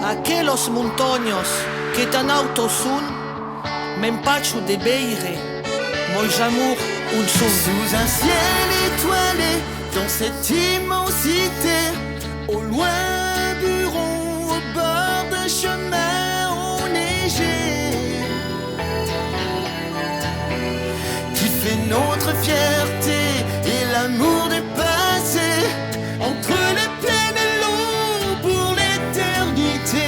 Aquellos montaños que tan altos son, m'empacho de beire, mon amour un son. Sous un ciel étoilé, dans cette immensité, au loin buron, au bord d'un chemin enneigé, qui fait notre fierté et l'amour du passé, entre les plaines et l'eau pour l'éternité.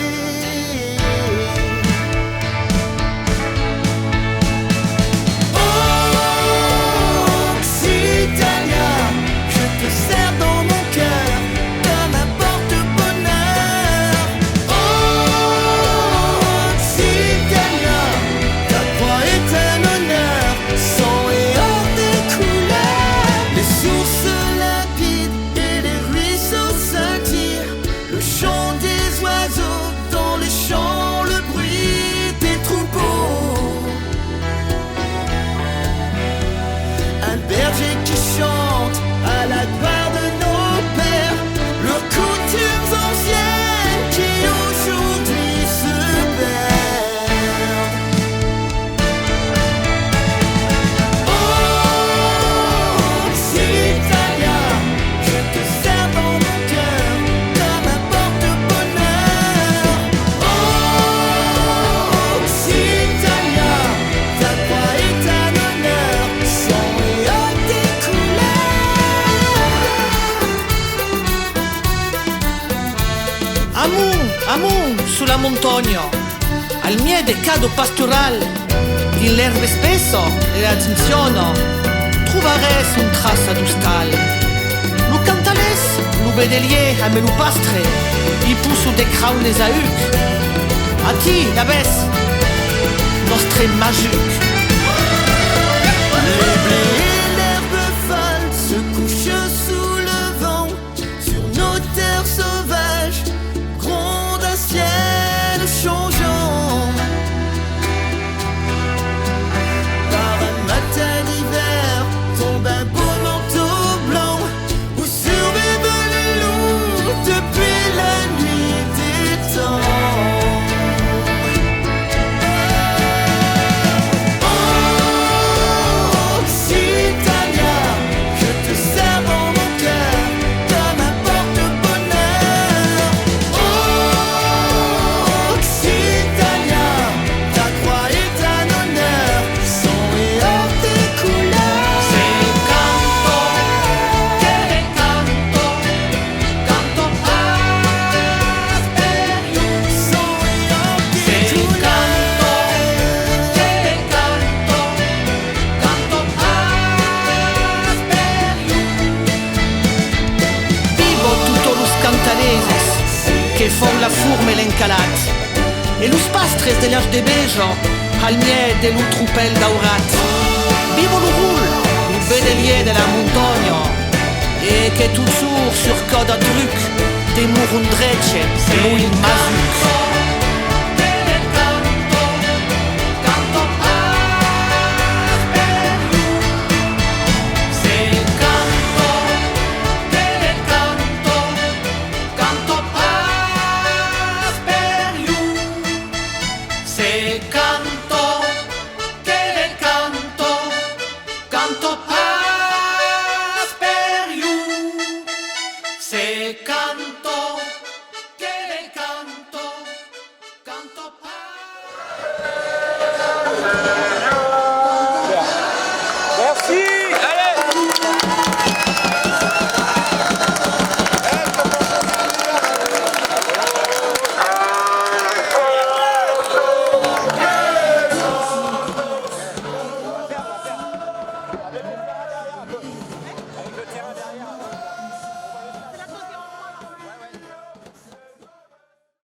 Amun sulla montagna, al mie decado pastoral, in l'erbe spesso e la zinziono, trovares un traça d'ustal. Lu cantales, lu bedelier a me lu pastre, i pusu de craunes a uc. A ti, la ves, nostre majuc. Les blés et l'herbe folle se couchent sous le vent, sur nos terres sauvages, gronde un ciel changeant. Par un matin d'hiver, tombe un beau manteau blanc, où survivent les loups depuis la nuit des temps. Che fon la furme l'encalat e los pastres de l'âge de bejo al mie de lu trupel daurat. Vivo lo rul, lu bedelier de la montagna e che tout sur coda truc de murun drece lu il mazuc. Canto paz.